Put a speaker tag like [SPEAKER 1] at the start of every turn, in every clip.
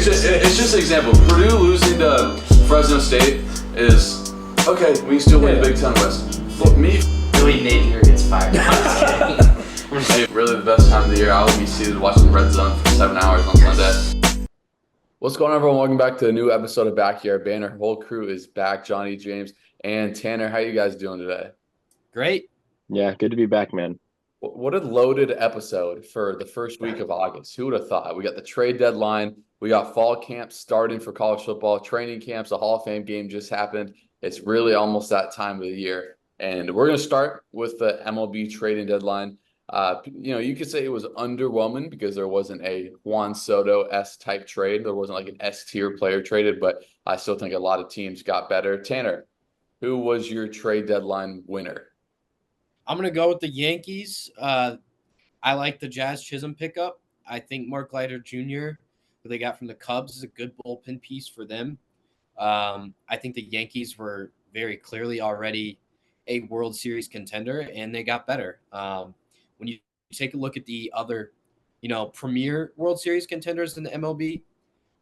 [SPEAKER 1] it's just an example. Purdue losing to Fresno State is okay. We can still win the Big Ten West. But me,
[SPEAKER 2] Billy Napier gets fired. No, I'm just kidding.
[SPEAKER 1] hey, really the best time of the year. I will be seated watching Red Zone for 7 hours on Sunday. What's going on, everyone? Welcome back to a new episode of Back Here at Banter. Our whole crew is back. Johnny, James, and Tanner. How you guys doing today?
[SPEAKER 3] Great.
[SPEAKER 4] Yeah, good to be back, man.
[SPEAKER 1] What a loaded episode for the first week of August. Who would have thought? We got the trade deadline. We got fall camps starting for college football, training camps. The Hall of Fame game just happened. It's really almost that time of the year. And we're going to start with the MLB trading deadline. You could say it was underwhelming because there wasn't a Juan Soto-esque type trade. There wasn't like an S-tier player traded, but I still think a lot of teams got better. Tanner, who was your trade deadline winner?
[SPEAKER 3] I'm going to go with the Yankees. I like the Jazz Chisholm pickup. I think Mark Leiter Jr., who they got from the Cubs, is a good bullpen piece for them. I think the Yankees were very clearly already a World Series contender, and they got better. When you take a look at the other, premier World Series contenders in the MLB,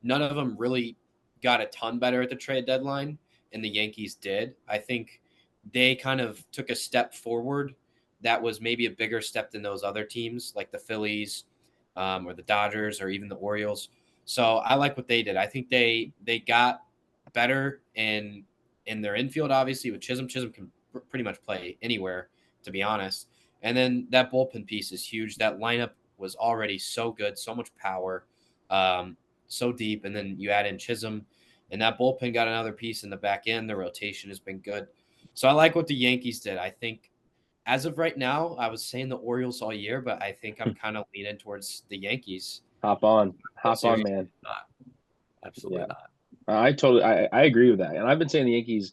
[SPEAKER 3] none of them really got a ton better at the trade deadline, and the Yankees did. I think they kind of took a step forward that was maybe a bigger step than those other teams like the Phillies or the Dodgers or even the Orioles. So I like what they did. I think they got better in their infield, obviously, with Chisholm. Chisholm can pretty much play anywhere, to be honest. And then that bullpen piece is huge. That lineup was already so good, so much power, so deep. And then you add in Chisholm, and that bullpen got another piece in the back end. The rotation has been good. So I like what the Yankees did. I think as of right now, I was saying the Orioles all year, but I think I'm kind of leaning towards the Yankees.
[SPEAKER 4] Hop on, man.
[SPEAKER 1] Not. Absolutely
[SPEAKER 4] Yeah.
[SPEAKER 1] not.
[SPEAKER 4] I agree with that. And I've been saying the Yankees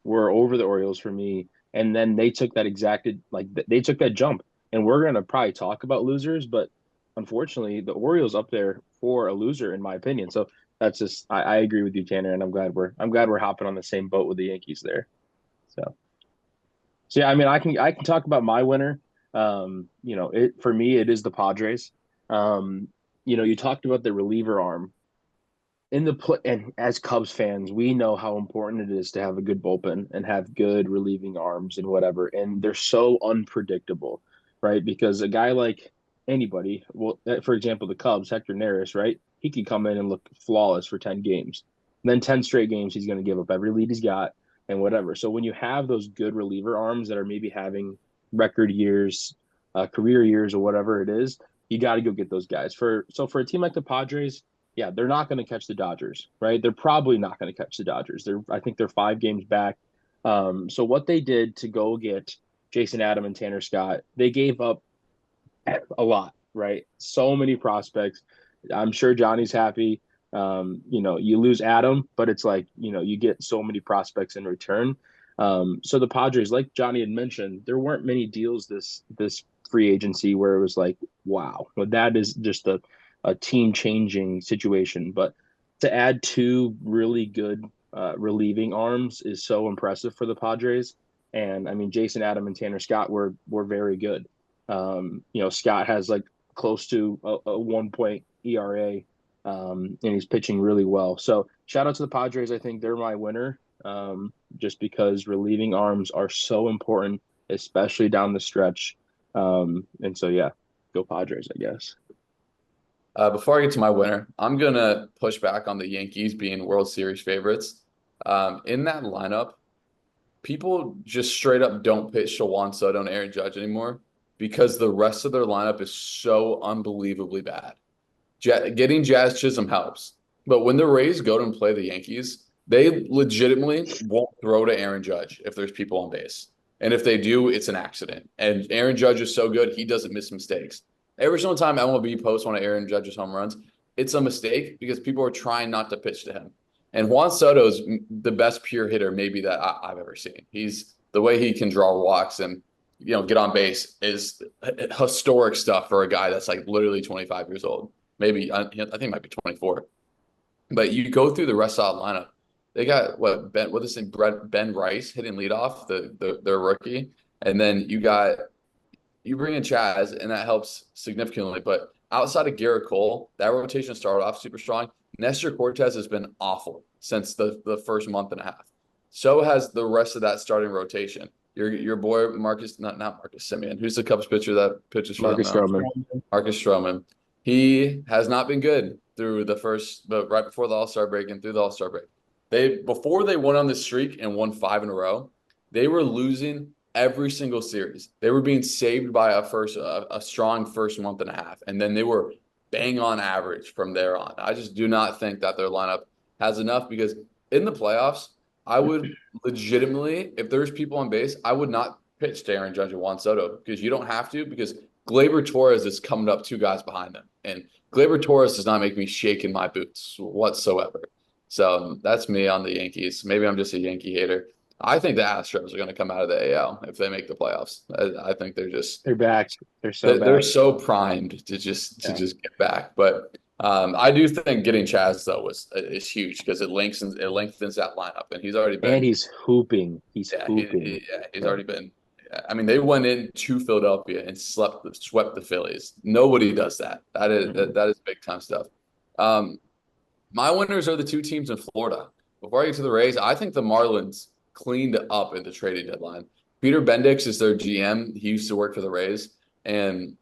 [SPEAKER 4] were over the Orioles for me. And then they took they took that jump. And we're going to probably talk about losers, but unfortunately, the Orioles up there for a loser, in my opinion. So that's just, I agree with you, Tanner. And I'm glad we're hopping on the same boat with the Yankees there. So yeah, I mean, I can talk about my winner. For me, it is the Padres. You talked about the reliever arm and as Cubs fans, we know how important it is to have a good bullpen and have good relieving arms and whatever. And they're so unpredictable, right? Because a guy like anybody, well, for example, the Cubs, Hector Neris, right? He can come in and look flawless for 10 games. And then 10 straight games, he's going to give up every lead he's got and whatever. So when you have those good reliever arms that are maybe having record years, career years, or whatever it is, you got to go get those guys. For a team like the Padres, yeah, they're not going to catch the Dodgers, right? They're probably not going to catch the Dodgers. I think they're 5 games back. So what they did to go get Jason Adam and Tanner Scott, they gave up a lot, right? So many prospects. I'm sure Johnny's happy. You lose Adam, but it's like, you get so many prospects in return. So the Padres, like Johnny had mentioned, there weren't many deals this free agency where it was like, wow, well, that is just a team-changing situation. But to add 2 really good relieving arms is so impressive for the Padres. And, I mean, Jason Adam and Tanner Scott were very good. Scott has, like, close to a 1-point ERA, and he's pitching really well. So shout out to the Padres. I think they're my winner just because relieving arms are so important, especially down the stretch. And so, yeah, go Padres, I guess.
[SPEAKER 1] Before I get to my winner, I'm going to push back on the Yankees being World Series favorites. In that lineup, people just straight up don't pitch to Juan Soto and Aaron Judge anymore because the rest of their lineup is so unbelievably bad. Getting Jazz Chisholm helps. But when the Rays go and play the Yankees, they legitimately won't throw to Aaron Judge if there's people on base. And if they do, it's an accident. And Aaron Judge is so good, he doesn't miss mistakes. Every single time MLB posts one of Aaron Judge's home runs, it's a mistake because people are trying not to pitch to him. And Juan Soto's the best pure hitter maybe that I've ever seen. He's the way he can draw walks and get on base is historic stuff for a guy that's like literally 25 years old. Maybe I think it might be 24. But you go through the rest of the lineup. They got Ben Rice hitting leadoff, their rookie, and then you bring in Chaz, and that helps significantly. But outside of Garrett Cole, that rotation started off super strong. Nestor Cortez has been awful since the first month and a half. So has the rest of that starting rotation. Your boy Marcus, not Marcus Simeon, who's the Cubs pitcher that pitches for them
[SPEAKER 4] Marcus
[SPEAKER 1] now?
[SPEAKER 4] Stroman.
[SPEAKER 1] Marcus Stroman. He has not been good through but right before the All-Star break and through the All-Star break. Before they went on the streak and won 5 in a row, they were losing every single series. They were being saved by a strong first month and a half, and then they were bang on average from there on. I just do not think that their lineup has enough, because in the playoffs, I would legitimately, if there's people on base, I would not pitch to Aaron Judge and Juan Soto, because you don't have to, because Gleyber Torres is coming up 2 guys behind them. And Gleyber Torres does not make me shake in my boots whatsoever. So that's me on the Yankees. Maybe I'm just a Yankee hater. I think the Astros are going to come out of the AL if they make the playoffs. I think
[SPEAKER 4] They're back. They're
[SPEAKER 1] they're
[SPEAKER 4] back.
[SPEAKER 1] so primed to just get back. But I do think getting Chaz though is huge, because it lengthens that lineup, and he's already been.
[SPEAKER 4] And he's hooping. He's hooping.
[SPEAKER 1] He's already been. I mean, they went into Philadelphia and swept the Phillies. Nobody does that. That is big time stuff. My winners are the 2 teams in Florida. Before I get to the Rays, I think the Marlins cleaned up at the trading deadline. Peter Bendix is their GM. He used to work for the Rays, and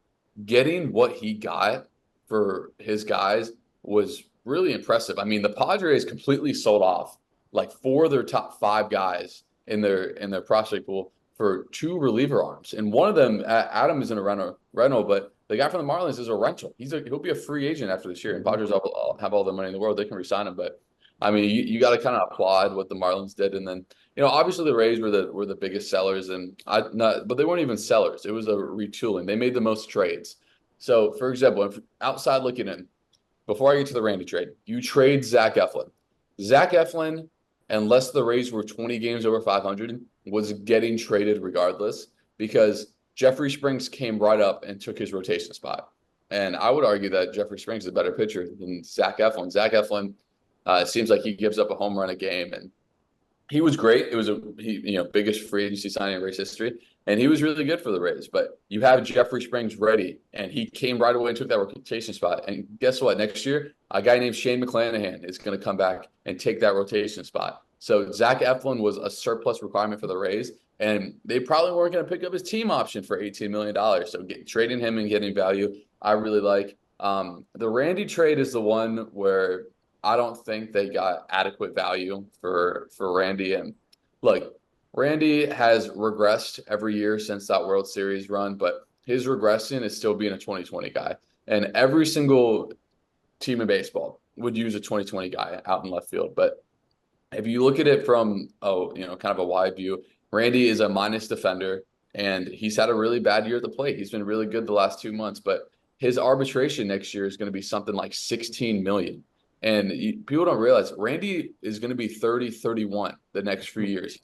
[SPEAKER 1] getting what he got for his guys was really impressive. I mean, the Padres completely sold off like 4 of their top 5 guys in their prospect pool for 2 reliever arms, and one of them, Adam, is in a rental, but the guy from the Marlins is a rental. He'll be a free agent after this year, and Padres have all the money in the world. They can resign him, but I mean, you got to kind of applaud what the Marlins did, and then obviously the Rays were the biggest sellers, but they weren't even sellers. It was a retooling. They made the most trades. So, for example, if outside looking in, before I get to the Randy trade, you trade Zach Eflin. Zach Eflin, unless the Rays were 20 games over 500, was getting traded regardless, because Jeffrey Springs came right up and took his rotation spot. And I would argue that Jeffrey Springs is a better pitcher than Zach Eflin. Zach Eflin, it seems like he gives up a home run a game, and he was great. It was biggest free agency signing in Rays history, and he was really good for the Rays. But you have Jeffrey Springs ready, and he came right away and took that rotation spot. And guess what? Next year, a guy named Shane McClanahan is going to come back and take that rotation spot. So Zach Eflin was a surplus requirement for the Rays, and they probably weren't going to pick up his team option for $18 million. So trading him and getting value, I really like. The Randy trade is the one where I don't think they got adequate value for Randy. And look, Randy has regressed every year since that World Series run, but his regressing is still being a 2020 guy. And every single team in baseball would use a 2020 guy out in left field. But if you look at it from kind of a wide view, Randy is a minus defender, and he's had a really bad year at the plate. He's been really good the last 2 months, but his arbitration next year is going to be something like $16 million. And people don't realize Randy is going to be 30, 31 the next few years.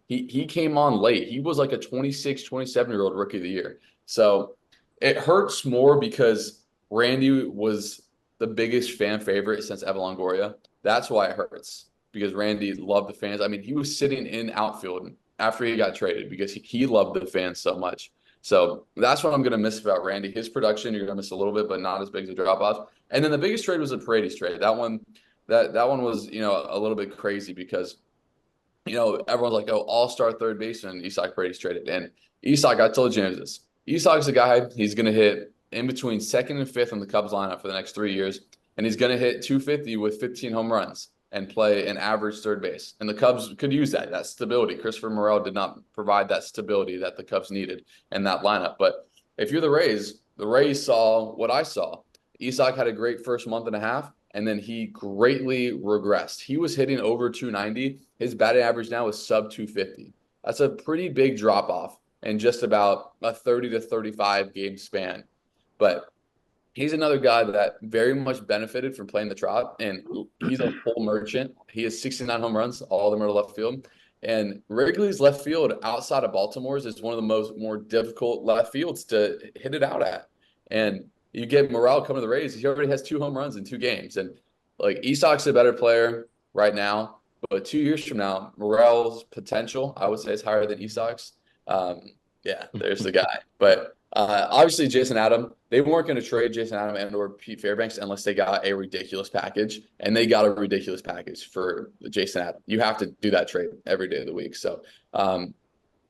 [SPEAKER 1] He came on late. He was like a 26, 27-year-old rookie of the year. So it hurts more because Randy was the biggest fan favorite since Evan Longoria. That's why it hurts, because Randy loved the fans. I mean, he was sitting in outfield after he got traded because he loved the fans so much. So that's what I'm going to miss about Randy. His production, you're going to miss a little bit, but not as big as a drop-off. And then the biggest trade was the Paredes trade. That one was, a little bit crazy because, everyone's like, oh, all-star third baseman, Isaac Paredes traded. And Isaac, I told James this. Isaac's a guy, he's going to hit in between 2nd and 5th in the Cubs lineup for the next 3 years. And he's going to hit 250 with 15 home runs and play an average third base. And the Cubs could use that stability. Christopher Morel did not provide that stability that the Cubs needed in that lineup. But if you're the Rays saw what I saw. Isaac had a great first month and a half, and then he greatly regressed. He was hitting over 290. His batting average now is sub 250. That's a pretty big drop off in just about a 30 to 35 game span. But he's another guy that very much benefited from playing the trot, and he's a full merchant. He has 69 home runs, all of them are to left field. And Wrigley's left field outside of Baltimore's is one of the more difficult left fields to hit it out at. And you get Morel coming to the Rays, he already has 2 home runs in 2 games. And like Isaac's a better player right now, but 2 years from now, Morel's potential, I would say, is higher than Isaac's. There's the guy. But obviously, Jason Adam, they weren't going to trade Jason Adam and or Pete Fairbanks unless they got a ridiculous package, and they got a ridiculous package for Jason Adam. You have to do that trade every day of the week. So, and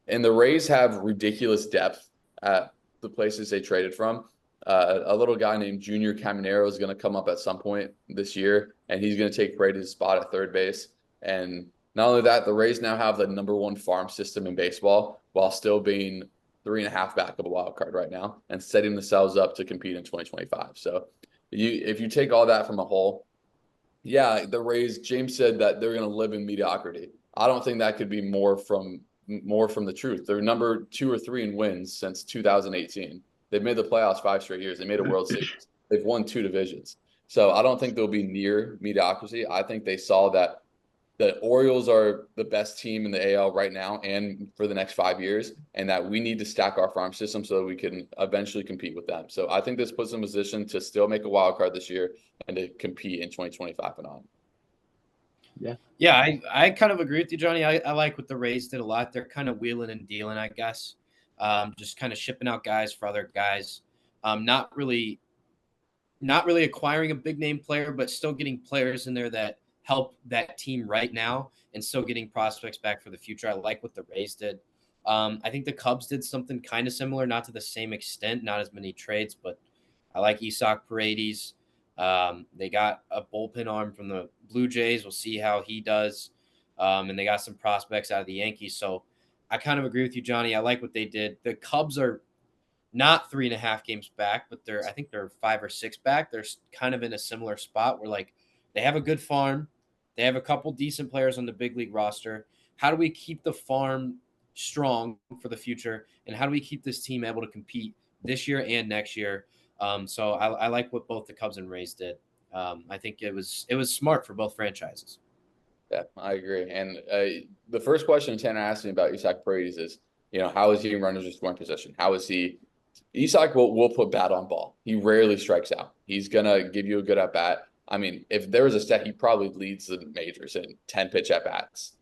[SPEAKER 1] the Rays have ridiculous depth at the places they traded from. A little guy named Junior Caminero is going to come up at some point this year, and he's going to take Brady's spot at third base. And not only that, the Rays now have the #1 farm system in baseball while still being 3.5 back of a wild card right now and setting themselves up to compete in 2025. So if you take all that from a whole, yeah, the Rays, James said that they're going to live in mediocrity. I don't think that could be more from the truth. They're number 2 or 3 in wins since 2018. They've made the playoffs 5 straight years. They made a World Series. They've won 2 divisions. So I don't think they'll be near mediocrity. I think they saw that the Orioles are the best team in the AL right now and for the next 5 years, and that we need to stack our farm system so that we can eventually compete with them. So I think this puts them in a position to still make a wild card this year and to compete in 2025 and on.
[SPEAKER 3] Yeah, I kind of agree with you, Johnny. I like what the Rays did a lot. They're kind of wheeling and dealing, I guess. Just kind of shipping out guys for other guys. Not really acquiring a big name player, but still getting players in there that help that team right now and still getting prospects back for the future. I like what the Rays did. I think the Cubs did something kind of similar, not to the same extent, not as many trades, but I like Isaac Paredes. They got a bullpen arm from the Blue Jays. We'll see how he does. And they got some prospects out of the Yankees. So I kind of agree with you, Johnny. I like what they did. The Cubs are not 3.5 games back, but I think they're 5 or 6 back. They're kind of in a similar spot where like they have a good farm. They have a couple decent players on the big league roster. How do we keep the farm strong for the future? And how do we keep this team able to compete this year and next year? So I like what both the Cubs and Rays did. I think it was smart for both franchises.
[SPEAKER 1] Yeah, I agree. And the first question Tanner asked me about Isaac Paredes is, how is he in runners in scoring position? How is he? Isaac will put bat on ball. He rarely strikes out. He's gonna give you a good at bat. I mean, if there was a stat, he probably leads the majors in 10 pitch at bats.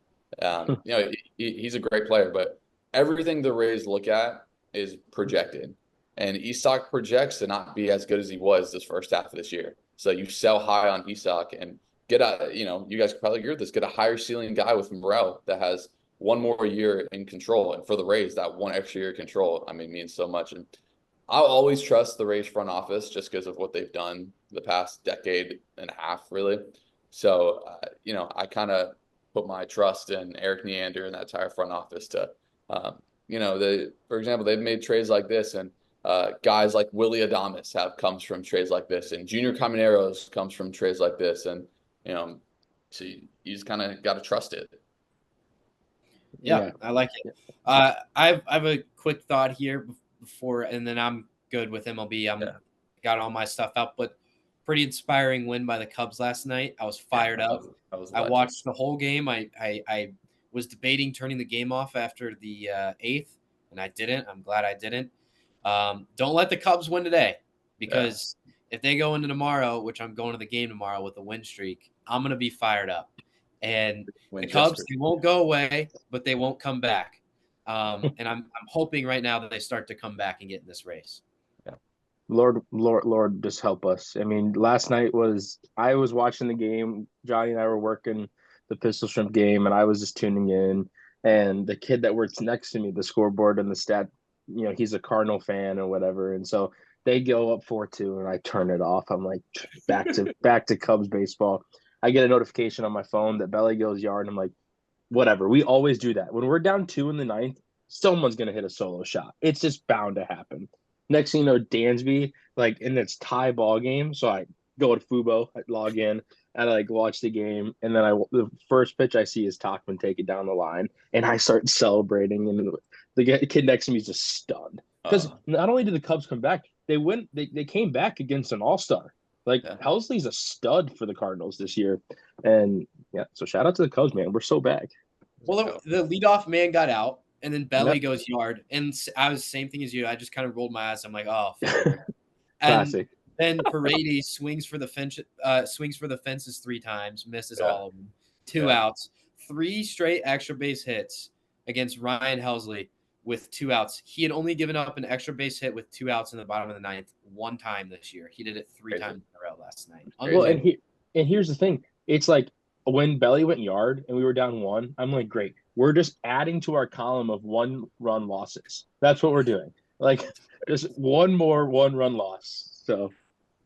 [SPEAKER 1] He's a great player, but everything the Rays look at is projected. And Isak projects to not be as good as he was this first half of this year. So you sell high on Isak and get you guys could probably agree with this, get a higher ceiling guy with Morel that has one more year in control. And for the Rays, that one extra year control, means so much. And I'll always trust the Rays front office just because of what they've done the past decade and a half, really. So, I kind of put my trust in Eric Neander and that entire front office to, for example, they've made trades like this, and guys like Willie Adames comes from trades like this, and Junior Camineros comes from trades like this, and so you just kind of got to trust it.
[SPEAKER 3] Yeah, I like it. I have a quick thought here before, and then I'm good with MLB. Got all my stuff out, but pretty inspiring win by the Cubs last night. I was fired up. I watched the whole game. I was debating turning the game off after the 8th, and I didn't. I'm glad I didn't. Don't let the Cubs win today, because if they go into tomorrow, which I'm going to the game tomorrow with a win streak, I'm going to be fired up. And the Cubs, they won't go away, but they won't come back. And I'm hoping right now that they start to come back and get in this race.
[SPEAKER 4] Yeah. Lord, just help us. Last night I was watching the game. Johnny and I were working the Pistol Shrimp game, and I was just tuning in. And the kid that works next to me, the scoreboard and the stat, he's a Cardinal fan or whatever. And so they go up 4-2, and I turn it off. I'm like, back to Cubs baseball. I get a notification on my phone that Belly goes yard, and I'm like, whatever. We always do that. When we're down 2 in the 9th, someone's going to hit a solo shot. It's just bound to happen. Next thing you know, Dansby, in its tie ball game. So I go to Fubo, I log in, and I watch the game. And then the first pitch I see is Tachman take it down the line, and I start celebrating. And the kid next to me is just stunned. Because not only did the Cubs come back, they came back against an all-star. Helsley's a stud for the Cardinals this year. And so shout out to the Cubs, man. We're so back.
[SPEAKER 3] Well, the leadoff man got out, and then Belly goes yard. And I was the same thing as you. I just kind of rolled my eyes. I'm like, oh.
[SPEAKER 4] Classic.
[SPEAKER 3] And then Paredes swings for the fences 3 times, misses all of them. 2 outs, 3 straight extra base hits against Ryan Helsley. with 2 outs. He had only given up an extra base hit with 2 outs in the bottom of the ninth one time this year. He did it 3
[SPEAKER 1] Crazy.
[SPEAKER 3] times in a row last night.
[SPEAKER 4] Well, and
[SPEAKER 3] Unbelievable.
[SPEAKER 4] here's the thing. It's like when Belly went yard and we were down one, I'm like, great. We're just adding to our column of 1-run losses. That's what we're doing. Like just one more 1-run loss. So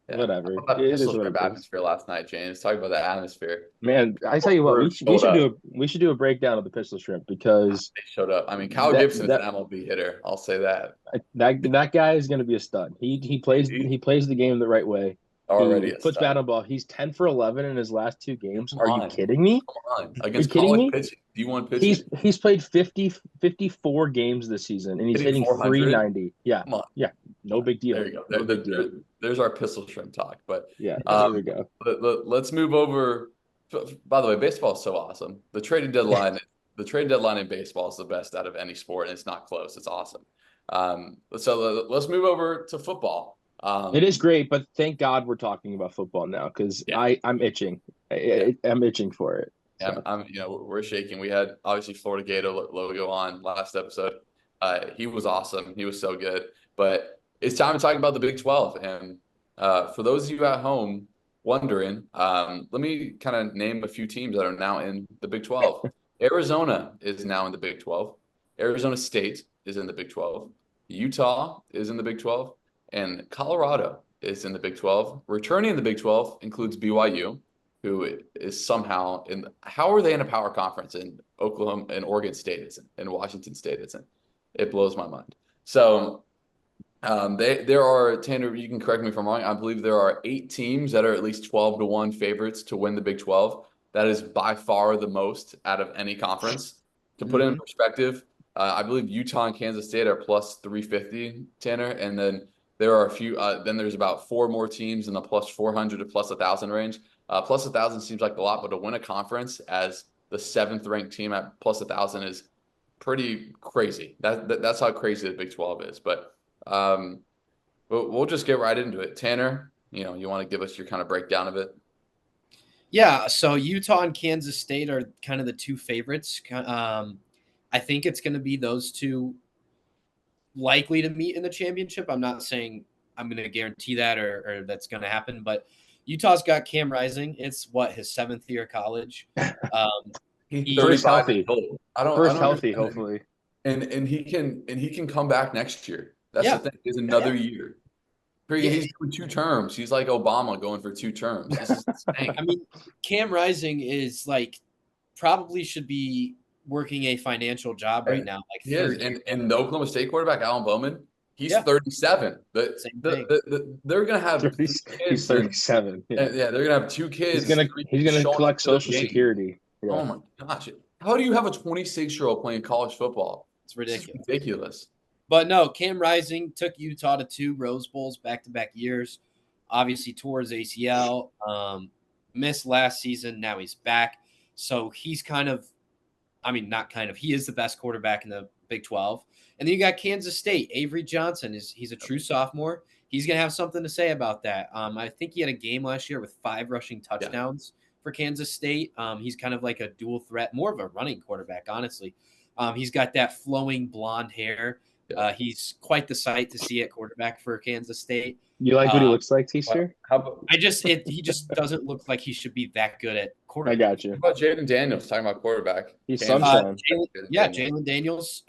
[SPEAKER 1] Yeah.
[SPEAKER 4] whatever.
[SPEAKER 1] How about that
[SPEAKER 4] It is
[SPEAKER 1] pistol
[SPEAKER 4] what
[SPEAKER 1] shrimp
[SPEAKER 4] it is.
[SPEAKER 1] atmosphere last night, James? Talk about the atmosphere.
[SPEAKER 4] Man, I tell you what,
[SPEAKER 1] Brewers
[SPEAKER 4] we
[SPEAKER 1] showed
[SPEAKER 4] should
[SPEAKER 1] up.
[SPEAKER 4] do a breakdown of the pistol shrimp because
[SPEAKER 1] They showed up. I mean, Kyle
[SPEAKER 4] that
[SPEAKER 1] Gibson is an
[SPEAKER 4] that
[SPEAKER 1] MLB hitter. I'll say that.
[SPEAKER 4] that guy is going to be a stud.
[SPEAKER 1] He's
[SPEAKER 4] He plays the game the right way.
[SPEAKER 1] already
[SPEAKER 4] He
[SPEAKER 1] a
[SPEAKER 4] puts bat
[SPEAKER 1] stud.
[SPEAKER 4] on ball. He's 10 for 11 in his last 2 games.
[SPEAKER 1] Come
[SPEAKER 4] Are you
[SPEAKER 1] on.
[SPEAKER 4] kidding me?
[SPEAKER 1] Come on.
[SPEAKER 4] Are you
[SPEAKER 1] Against
[SPEAKER 4] kidding
[SPEAKER 1] college
[SPEAKER 4] me?
[SPEAKER 1] pitching, D1 pitching,
[SPEAKER 4] He's played 54 games this season and he's
[SPEAKER 1] hitting
[SPEAKER 4] hitting
[SPEAKER 1] 400.
[SPEAKER 4] 390. Yeah.
[SPEAKER 1] Come on.
[SPEAKER 4] Yeah. No big
[SPEAKER 1] There
[SPEAKER 4] deal.
[SPEAKER 1] you go.
[SPEAKER 4] No big deal.
[SPEAKER 1] There's our pistol shrimp talk. But
[SPEAKER 4] Yeah. There we go.
[SPEAKER 1] let's move over. By the way, baseball is so awesome. The trading deadline, the trade deadline in baseball is the best out of any sport, and it's not close. It's awesome. So let's move over to football.
[SPEAKER 4] It is great, but thank God we're talking about football now because
[SPEAKER 1] Yeah.
[SPEAKER 4] I'm itching.
[SPEAKER 1] Yeah.
[SPEAKER 4] I'm itching for it.
[SPEAKER 1] Yeah,
[SPEAKER 4] So.
[SPEAKER 1] we're shaking. We had obviously Florida Gator logo on last episode. He was awesome. He was so good. But it's time to talk about the Big 12. And for those of you at home wondering, let me kind of name a few teams that are now in the Big 12. Arizona is now in the Big 12. Arizona State is in the Big 12. Utah is in the Big 12. And Colorado is in the Big 12. Returning in the Big 12 includes BYU, who is somehow in. How are they in a power conference in Oklahoma and Oregon State isn't, in Washington State isn't? It blows my mind. So there are, Tanner, you can correct me if I'm wrong. I believe there are 8 teams that are at least 12-1 favorites to win the Big 12. That is by far the most out of any conference. To put it in perspective, I believe Utah and Kansas State are plus 350, Tanner, and then there are a few. Then there's about 4 more teams in the plus 400 to plus 1,000 range. Plus 1,000 seems like a lot, but to win a conference as the 7th ranked team at plus 1,000 is pretty crazy. That's how crazy the Big 12 is. But we'll just get right into it. Tanner, you want to give us your kind of breakdown of it?
[SPEAKER 3] Yeah, so Utah and Kansas State are kind of the 2 favorites. I think it's going to be those 2 likely to meet in the championship. I'm not saying I'm going to guarantee that or that's going to happen, but Utah's got Cam Rising. It's his 7th year of college.
[SPEAKER 1] He's
[SPEAKER 4] First
[SPEAKER 1] 35
[SPEAKER 4] healthy.
[SPEAKER 1] years old. I don't
[SPEAKER 4] Healthy,
[SPEAKER 1] understand.
[SPEAKER 4] hopefully.
[SPEAKER 1] And he can come back next year. That's the thing. It's another year. He's doing 2 terms. He's like Obama going for 2 terms. This is insane.
[SPEAKER 3] I mean, Cam Rising is probably should be working a financial job right now.
[SPEAKER 1] He is. And the Oklahoma State quarterback, Alan Bowman, he's 37.
[SPEAKER 3] Same thing.
[SPEAKER 1] They're gonna have
[SPEAKER 4] He's 37.
[SPEAKER 1] they're gonna have 2 kids.
[SPEAKER 4] He's gonna collect Social Security.
[SPEAKER 1] Yeah. Oh my gosh. How do you have a 26-year-old playing college football?
[SPEAKER 3] It's ridiculous.
[SPEAKER 1] It's ridiculous.
[SPEAKER 3] But no, Cam Rising took Utah to 2 Rose Bowls back-to-back years. Obviously tore his ACL, missed last season. Now he's back. So he's he is the best quarterback in the Big 12. And then you got Kansas State. Avery Johnson he's a true sophomore. He's going to have something to say about that. I think he had a game last year with 5 rushing touchdowns for Kansas State. He's kind of like a dual threat, more of a running quarterback, honestly. He's got that flowing blonde hair. He's quite the sight to see at quarterback for Kansas State.
[SPEAKER 4] You like what he looks like, T-Stir?
[SPEAKER 3] He just doesn't look like he should be that good at quarterback.
[SPEAKER 4] I got you.
[SPEAKER 1] How about Jaden Daniels talking about quarterback?
[SPEAKER 4] He's sunshine.
[SPEAKER 3] Jalen Daniels.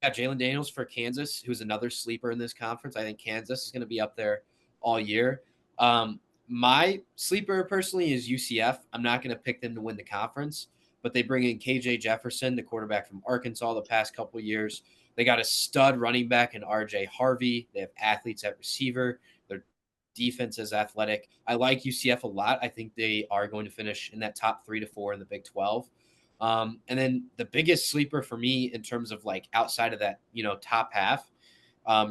[SPEAKER 3] Jalen Daniels for Kansas, who's another sleeper in this conference. I think Kansas is going to be up there all year. My sleeper personally is UCF. I'm not going to pick them to win the conference, but they bring in KJ Jefferson, the quarterback from Arkansas, the past couple of years. They got a stud running back in RJ Harvey. They have athletes at receiver. Their defense is athletic. I like UCF a lot. I think they are going to finish in that top 3 to 4 in the Big 12. And then the biggest sleeper for me in terms of outside of that, top half,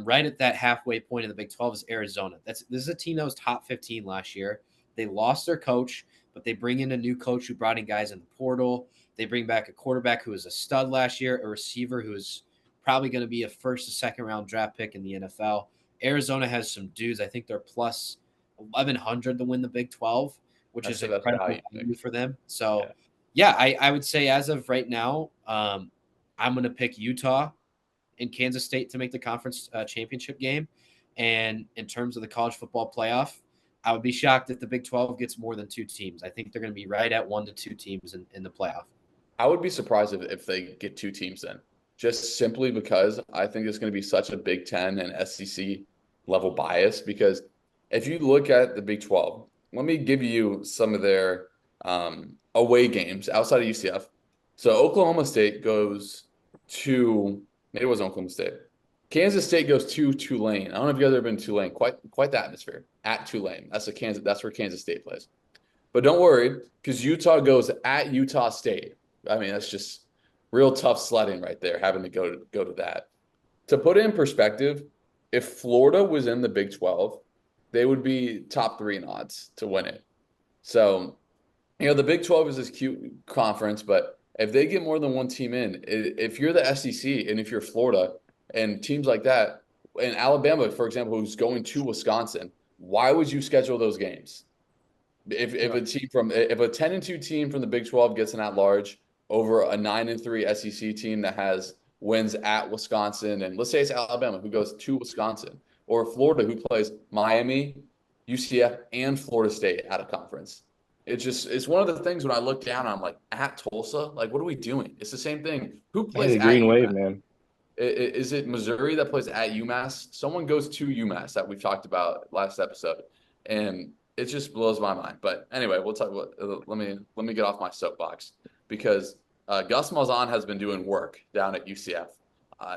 [SPEAKER 3] right at that halfway point in the Big 12 is Arizona. This is a team that was top 15 last year. They lost their coach, but they bring in a new coach who brought in guys in the portal. They bring back a quarterback who was a stud last year, a receiver who is probably going to be a 1st or 2nd round draft pick in the NFL. Arizona has some dudes. I think they're plus 1,100 to win the Big 12, which is incredible value for them. So, I would say as of right now, I'm going to pick Utah and Kansas State to make the conference championship game. And in terms of the college football playoff, I would be shocked if the Big 12 gets more than 2 teams. I think they're going to be right at 1 to 2 teams in the playoff.
[SPEAKER 1] I would be surprised if they get 2 teams in, just simply because I think it's going to be such a Big Ten and SEC level bias. Because if you look at the Big 12, let me give you some of their away games outside of UCF. So Oklahoma State goes to, maybe it wasn't Oklahoma State. Kansas State goes to Tulane. I don't know if you guys have ever been to Tulane. Quite the atmosphere at Tulane. That's where Kansas State plays. But don't worry, because Utah goes at Utah State. I mean, that's just real tough sledding right there, having to go to that. To put it in perspective, if Florida was in the Big 12, they would be top 3 in odds to win it. So, the Big 12 is this cute conference, but if they get more than 1 team in, if you're the SEC and if you're Florida and teams like that, and Alabama, for example, who's going to Wisconsin, why would you schedule those games? If a 10-2 team from the Big 12 gets an at-large over a 9-3 SEC team that has wins at Wisconsin, and let's say it's Alabama who goes to Wisconsin, or Florida who plays Miami, UCF, and Florida State at a conference. It's one of the things when I look down, I'm like, at Tulsa, like, what are we doing? It's the same thing. Who plays
[SPEAKER 4] the
[SPEAKER 1] at
[SPEAKER 4] Green
[SPEAKER 1] UMass?
[SPEAKER 4] Wave, man.
[SPEAKER 1] Is it Missouri that plays at UMass? Someone goes to UMass that we've talked about last episode, and it just blows my mind. But anyway, we'll talk. Let me get off my soapbox because Gus Malzahn has been doing work down at UCF.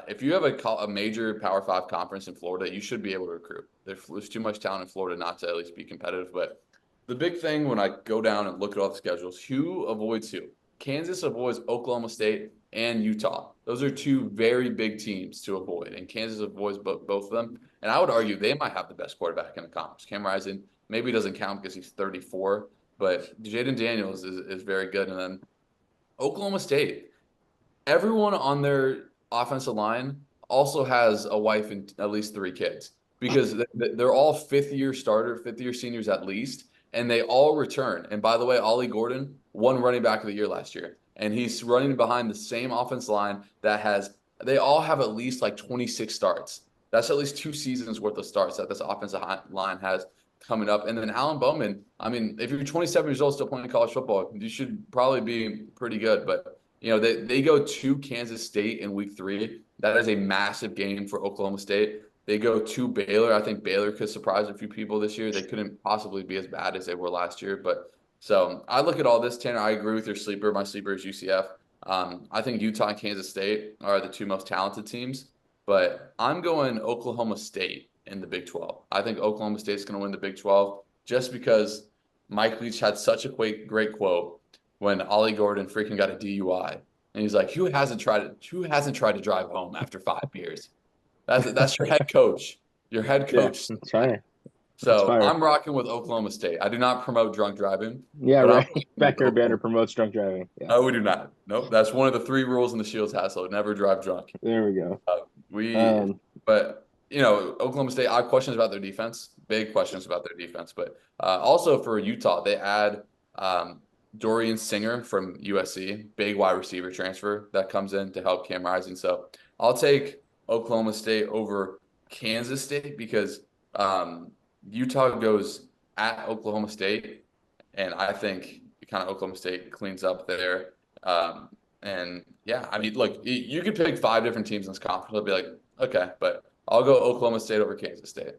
[SPEAKER 1] If you have a major Power 5 conference in Florida, you should be able to recruit. There's too much talent in Florida not to at least be competitive. But the big thing when I go down and look at all the schedules, who avoids who? Kansas avoids Oklahoma State and Utah. Those are 2 very big teams to avoid, and Kansas avoids both of them. And I would argue they might have the best quarterback in the conference. Cam Rising maybe doesn't count because he's 34, but Jaden Daniels is very good. And then Oklahoma State, everyone on their offensive line also has a wife and at least 3 kids because they're all 5th-year seniors at least, and they all return. And by the way, Ollie Gordon won running back of the year last year, and he's running behind the same offense line they all have at least like 26 starts. That's at least 2 seasons worth of starts that this offensive line has coming up. And then Alan Bowman, I mean, if you're 27 years old still playing college football, you should probably be pretty good. But, they go to Kansas State in week 3. That is a massive game for Oklahoma State. They go to Baylor. I think Baylor could surprise a few people this year. They couldn't possibly be as bad as they were last year. But so I look at all this, Tanner. I agree with your sleeper. My sleeper is UCF. I think Utah and Kansas State are the 2 most talented teams. But I'm going Oklahoma State in the Big 12. I think Oklahoma State's going to win the Big 12 just because Mike Leach had such a great quote when Ollie Gordon freaking got a DUI. And he's like, who hasn't tried to drive home after 5 years? That's your head coach. Your head coach.
[SPEAKER 4] Yeah, that's right.
[SPEAKER 1] So I'm rocking with Oklahoma State. I do not promote drunk driving.
[SPEAKER 4] Yeah, right. Backyard Banter promotes drunk driving. Yeah.
[SPEAKER 1] No, we do not. Nope. That's one of the 3 rules in the Shields household. Never drive drunk.
[SPEAKER 4] There we go.
[SPEAKER 1] But Oklahoma State, I have questions about their defense. Big questions about their defense. But also for Utah, they add Dorian Singer from USC, big wide receiver transfer that comes in to help Cam Rising. So I'll take Oklahoma State over Kansas State because Utah goes at Oklahoma State, and I think kind of Oklahoma State cleans up there. And yeah, I mean, look, you could pick 5 different teams in this conference. I'll be like, okay, but I'll go Oklahoma State over Kansas State.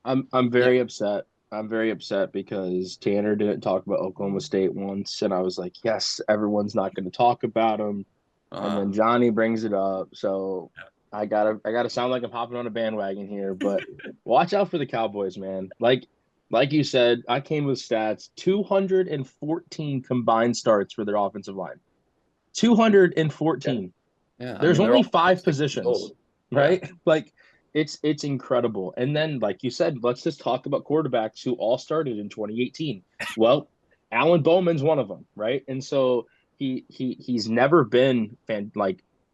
[SPEAKER 4] I'm very upset. I'm very upset because Tanner didn't talk about Oklahoma State once, and I was like, yes, everyone's not going to talk about them. And then Johnny brings it up, so I gotta sound like I'm hopping on a bandwagon here. But watch out for the Cowboys, man. Like you said, I came with stats: 214 combined starts for their offensive line. 214.
[SPEAKER 1] Yeah,
[SPEAKER 4] There's only 5 positions,
[SPEAKER 1] old.
[SPEAKER 4] right?
[SPEAKER 1] Yeah.
[SPEAKER 4] Like it's incredible. And then, like you said, let's just talk about quarterbacks who all started in 2018. Well, Alan Bowman's one of them, right? And so he's never been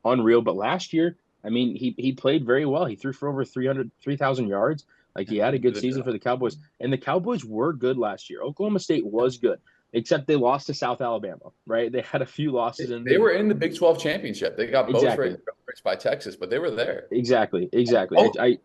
[SPEAKER 4] unreal, but last year, I mean, he played very well. He threw for over 3,000 yards. Like he had a good season for the Cowboys, and the Cowboys were good last year. Oklahoma State was good. except they lost to South Alabama, right? They had a few losses in
[SPEAKER 1] They
[SPEAKER 4] there.
[SPEAKER 1] were in the Big 12 championship. They got both
[SPEAKER 4] Exactly.
[SPEAKER 1] raised by Texas, but they were there.
[SPEAKER 4] Exactly.
[SPEAKER 3] Oh,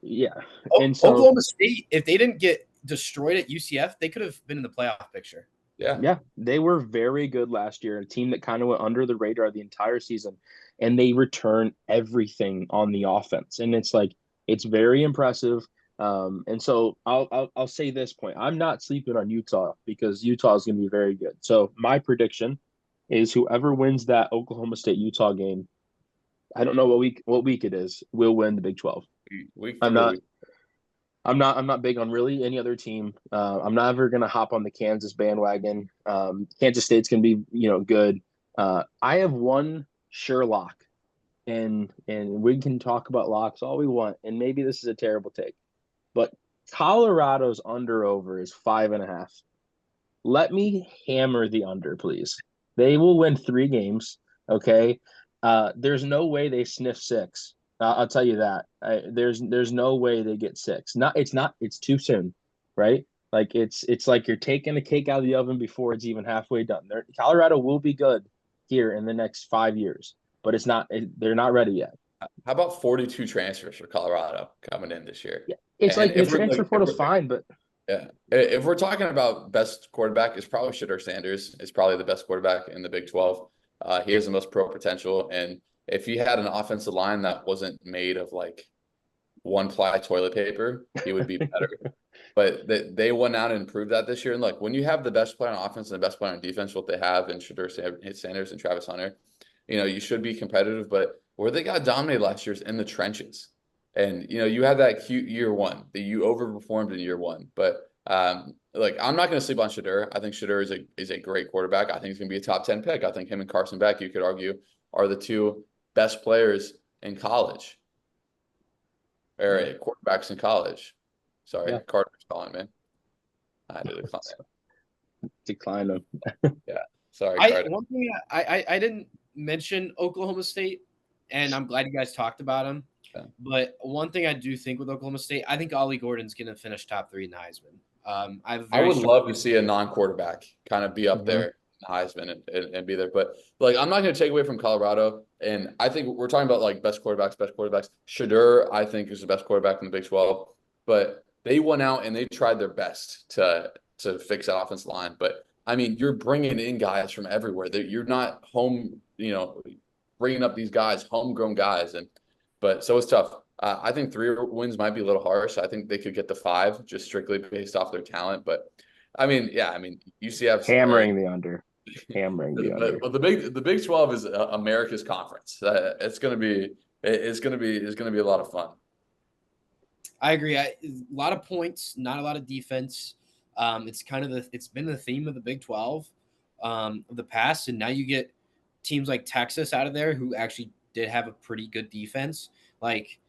[SPEAKER 4] Yeah.
[SPEAKER 3] oh,
[SPEAKER 4] And so,
[SPEAKER 3] Oklahoma State, if they didn't get destroyed at UCF, they could have been in the playoff picture.
[SPEAKER 1] Yeah.
[SPEAKER 4] yeah, they were very good last year. A team that kind of went under the radar the entire season, and they return everything on the offense, and it's very impressive. And so I'll say this point: I'm not sleeping on Utah because Utah is going to be very good. So my prediction is whoever wins that Oklahoma State Utah game, I don't know what week it is, will win the Big 12.
[SPEAKER 1] Week
[SPEAKER 4] I'm
[SPEAKER 1] 3 or
[SPEAKER 4] not
[SPEAKER 1] week.
[SPEAKER 4] I'm not big on really any other team. I'm not ever gonna hop on the Kansas bandwagon. Kansas State's gonna be good. I have one sure lock, and we can talk about locks all we want, and maybe this is a terrible take, but Colorado's under over is 5.5. Let me hammer the under, please. They will win 3 games. Okay. There's no way they sniff 6. I'll tell you that. There's no way they get 6. It's too soon, right? Like it's like you're taking a cake out of the oven before it's even halfway done. Colorado will be good here in the next 5 years, but they're not ready yet.
[SPEAKER 1] How about 42 transfers for Colorado coming in this year?
[SPEAKER 4] Yeah. It's
[SPEAKER 1] And
[SPEAKER 4] like the
[SPEAKER 1] if we're
[SPEAKER 4] transfer
[SPEAKER 1] like, if
[SPEAKER 4] portal's
[SPEAKER 1] we're,
[SPEAKER 4] fine, but
[SPEAKER 1] yeah, if we're talking about best quarterback, it's probably Shedeur Sanders. Is probably the best quarterback in the Big 12. He has the most pro potential, and if he had an offensive line that wasn't made of like one ply toilet paper, he would be better. But they went out and improved that this year. And look, when you have the best player on offense and the best player on defense, what they have in Shedeur Sanders and Travis Hunter, you should be competitive. But where they got dominated last year is in the trenches. And you had that cute year one that you overperformed in year one. But like I'm not going to sleep on Shedeur. I think Shedeur is a great quarterback. I think he's going to be a top 10 pick. I think him and Carson Beck, you could argue, are the two best players in college or quarterbacks in college. Sorry,
[SPEAKER 4] yeah,
[SPEAKER 1] Carter's calling me. I did a comment.
[SPEAKER 4] decline them.
[SPEAKER 1] Yeah, sorry,
[SPEAKER 3] I
[SPEAKER 1] Carter.
[SPEAKER 3] one thing I didn't mention Oklahoma State, and I'm glad you guys talked about them.
[SPEAKER 1] Yeah.
[SPEAKER 3] But one thing I do think with Oklahoma State, I think Ollie Gordon's going to finish top 3 in the Heisman. I have a
[SPEAKER 1] I
[SPEAKER 3] very
[SPEAKER 1] would
[SPEAKER 3] strong.
[SPEAKER 1] love to see a non-quarterback kind of be up
[SPEAKER 4] Mhm.
[SPEAKER 1] there in Heisman and be there. But like, I'm not going to take away from Colorado. And I think we're talking about like best quarterbacks. Shedeur, I think, is the best quarterback in the Big 12. But they went out and they tried their best to fix that offensive line. But I mean, you're bringing in guys from everywhere. You're not bringing up these guys, homegrown guys, but so it's tough. I think 3 wins might be a little harsh. I think they could get to 5 just strictly based off their talent. But I mean, yeah, I mean UCF's
[SPEAKER 4] Hammering the under. Hammering the under.
[SPEAKER 1] but the Big 12 is America's conference. It's gonna be a lot of fun.
[SPEAKER 3] I agree. A lot of points, not a lot of defense. It's been the theme of the Big 12 of the past, and now you get teams like Texas out of there who actually did have a pretty good defense. Like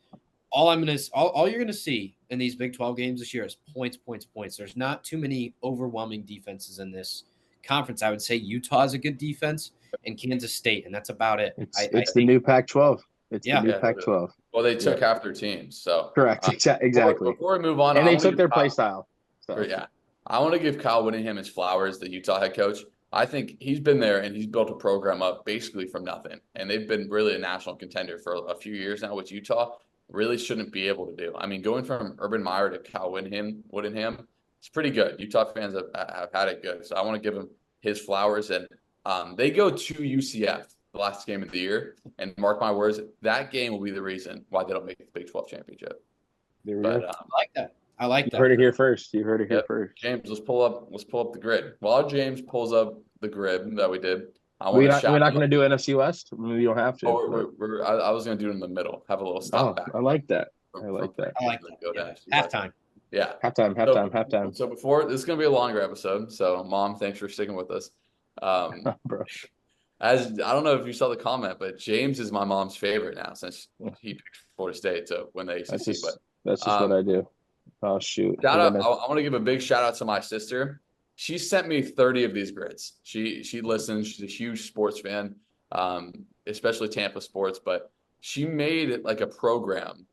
[SPEAKER 3] all you're gonna see in these Big 12 games this year is points. There's not too many overwhelming defenses in this conference. I would say Utah is a good defense and Kansas State, and that's about it.
[SPEAKER 4] It's the new Pac-12. It's the
[SPEAKER 3] Yeah.
[SPEAKER 4] new
[SPEAKER 1] Yeah.
[SPEAKER 4] Pac-12.
[SPEAKER 1] Well, they took
[SPEAKER 4] Yeah.
[SPEAKER 1] half their teams, so
[SPEAKER 4] Correct. Exactly.
[SPEAKER 1] before we move on,
[SPEAKER 4] And
[SPEAKER 1] I
[SPEAKER 4] they
[SPEAKER 1] want to
[SPEAKER 4] took their
[SPEAKER 1] give
[SPEAKER 4] play style. So
[SPEAKER 1] Yeah. I want to give Kyle Whittingham his flowers, the Utah head coach. I think he's been there and he's built a program up basically from nothing. And they've been really a national contender for a few years now, which Utah really shouldn't be able to do. I mean, going from Urban Meyer to Kyle Whittingham, it's pretty good. Utah fans have had it good. So I want to give him his flowers. And they go to UCF the last game of the year. And mark my words, that game will be the reason why they don't make the Big 12 championship.
[SPEAKER 4] there we
[SPEAKER 1] But
[SPEAKER 4] go.
[SPEAKER 3] I like that. I like
[SPEAKER 4] You
[SPEAKER 3] that.
[SPEAKER 4] heard it here first. You heard it here
[SPEAKER 1] Yep.
[SPEAKER 4] first.
[SPEAKER 1] James, let's pull up the grid. While James pulls up the grid that we did, I want
[SPEAKER 4] We're
[SPEAKER 1] to
[SPEAKER 4] not,
[SPEAKER 1] shout
[SPEAKER 4] we're not
[SPEAKER 1] out.
[SPEAKER 4] going to do NFC West. We don't have to.
[SPEAKER 1] Oh, I was going to do it in the middle. Have a little stop back.
[SPEAKER 4] I like that.
[SPEAKER 1] from-
[SPEAKER 4] I like
[SPEAKER 1] from
[SPEAKER 4] that.
[SPEAKER 3] I like
[SPEAKER 1] and then
[SPEAKER 3] that.
[SPEAKER 1] Go
[SPEAKER 3] Yeah.
[SPEAKER 1] down to West.
[SPEAKER 3] Halftime.
[SPEAKER 1] Yeah.
[SPEAKER 4] Halftime.
[SPEAKER 1] So before this is going to be a longer episode. So Mom, thanks for sticking with us.
[SPEAKER 4] Bro.
[SPEAKER 1] As I don't know if you saw the comment, but James is my mom's favorite now since he picked Florida State to win the ACC.
[SPEAKER 4] That's just what I do. Oh shoot!
[SPEAKER 1] Shout out! I want to give a big shout out to my sister. She sent me 30 of these grids. She listens. She's a huge sports fan, especially Tampa sports. But she made it like a program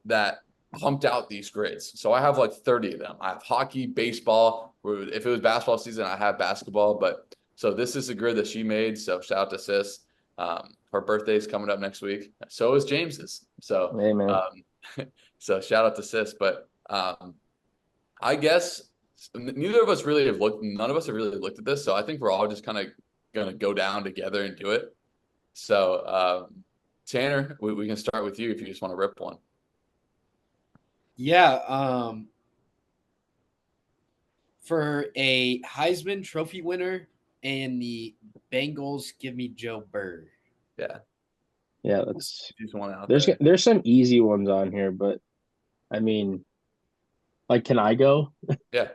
[SPEAKER 1] that pumped out these grids. So I have like 30 of them. I have hockey, baseball. If it was basketball season, I have basketball. But so this is a grid that she made. So shout out to Sis. Her birthday is coming up next week. So is James's. So
[SPEAKER 4] Hey, man.
[SPEAKER 1] so shout out to Sis. But I guess neither of us really have looked. None of us have really looked at this. So I think we're all just kind of gonna go down together and do it. So Tanner, we can start with you if you just want to rip one.
[SPEAKER 3] Yeah. For a Heisman Trophy winner and the Bengals, give me Joe Burr.
[SPEAKER 1] Yeah.
[SPEAKER 4] Yeah, that's
[SPEAKER 1] Just one out
[SPEAKER 4] there's
[SPEAKER 1] there.
[SPEAKER 4] there's some easy ones on here, but I mean, like, can I go?
[SPEAKER 1] Yeah.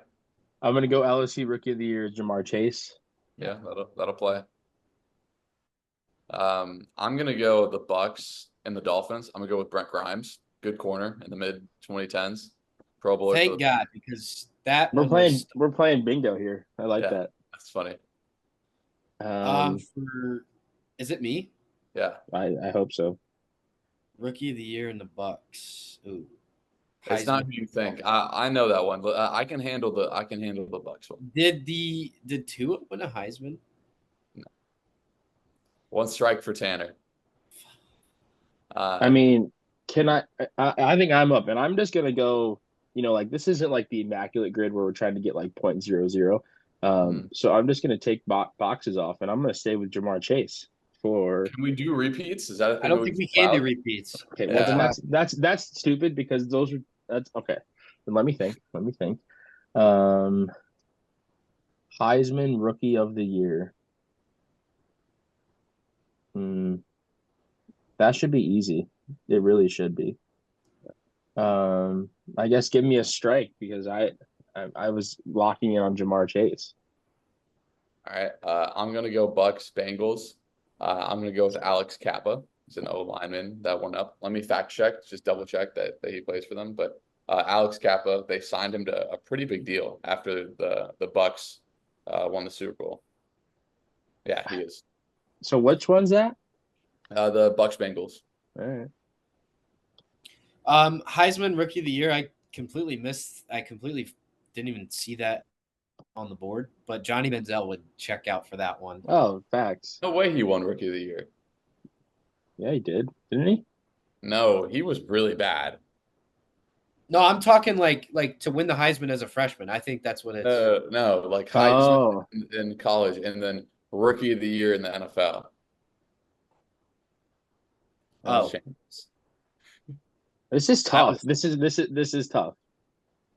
[SPEAKER 4] I'm gonna go LSU Rookie of the Year, Jamar Chase.
[SPEAKER 1] Yeah, that'll play. I'm gonna go the Bucks and the Dolphins. I'm gonna go with Brent Grimes, good corner in the mid 2010s, Pro Bowler.
[SPEAKER 3] Thank God, because that
[SPEAKER 4] We're
[SPEAKER 3] one
[SPEAKER 4] playing
[SPEAKER 3] was
[SPEAKER 4] we're playing bingo here. I like
[SPEAKER 1] Yeah,
[SPEAKER 4] that.
[SPEAKER 1] that's funny.
[SPEAKER 3] for is it me?
[SPEAKER 1] Yeah,
[SPEAKER 4] I hope so.
[SPEAKER 3] Rookie of the Year in the Bucks. Ooh.
[SPEAKER 1] it's not
[SPEAKER 3] Heisman.
[SPEAKER 1] who you think. I know that one, but I can handle the Bucks one.
[SPEAKER 3] Did Tua win a Heisman?
[SPEAKER 1] One strike for Tanner.
[SPEAKER 4] I mean, can I think I'm up, and I'm just gonna go. Like, this isn't like the immaculate grid where we're trying to get like 0.00. So I'm just gonna take boxes off, and I'm gonna stay with Jamar Chase for.
[SPEAKER 1] Can we do repeats? Is that a
[SPEAKER 3] I
[SPEAKER 1] thing
[SPEAKER 3] don't
[SPEAKER 1] that
[SPEAKER 3] think
[SPEAKER 1] we
[SPEAKER 3] we can do
[SPEAKER 1] allowed?
[SPEAKER 3] repeats.
[SPEAKER 4] Okay, well then
[SPEAKER 1] Yeah.
[SPEAKER 4] that's stupid because that's okay. Then let me think. Um, Heisman Rookie of the Year. Hmm, that should be easy. It really should be. I guess give me a strike because I was locking in on Jamar Chase.
[SPEAKER 1] All right. I'm gonna go Bucks Bengals. I'm gonna go with Alex Kappa. He's an O lineman that went up. Let me fact check, just double check that he plays for them. But Alex Kappa, they signed him to a pretty big deal after the Bucks won the Super Bowl. Yeah, he is.
[SPEAKER 4] So which one's that?
[SPEAKER 1] The Bucks Bengals.
[SPEAKER 4] All right.
[SPEAKER 3] Heisman Rookie of the Year. I completely missed. I completely didn't even see that on the board. But Johnny Manziel would check out for that one.
[SPEAKER 4] Oh, facts.
[SPEAKER 1] No way he won Rookie of the Year.
[SPEAKER 4] Yeah, he did, didn't he?
[SPEAKER 1] No, he was really bad.
[SPEAKER 3] No, I'm talking like to win the Heisman as a freshman. I think that's what it's.
[SPEAKER 1] No, like Heisman
[SPEAKER 4] Oh,
[SPEAKER 1] in college and then Rookie of the Year in the NFL.
[SPEAKER 3] Oh.
[SPEAKER 4] this is tough. This is tough.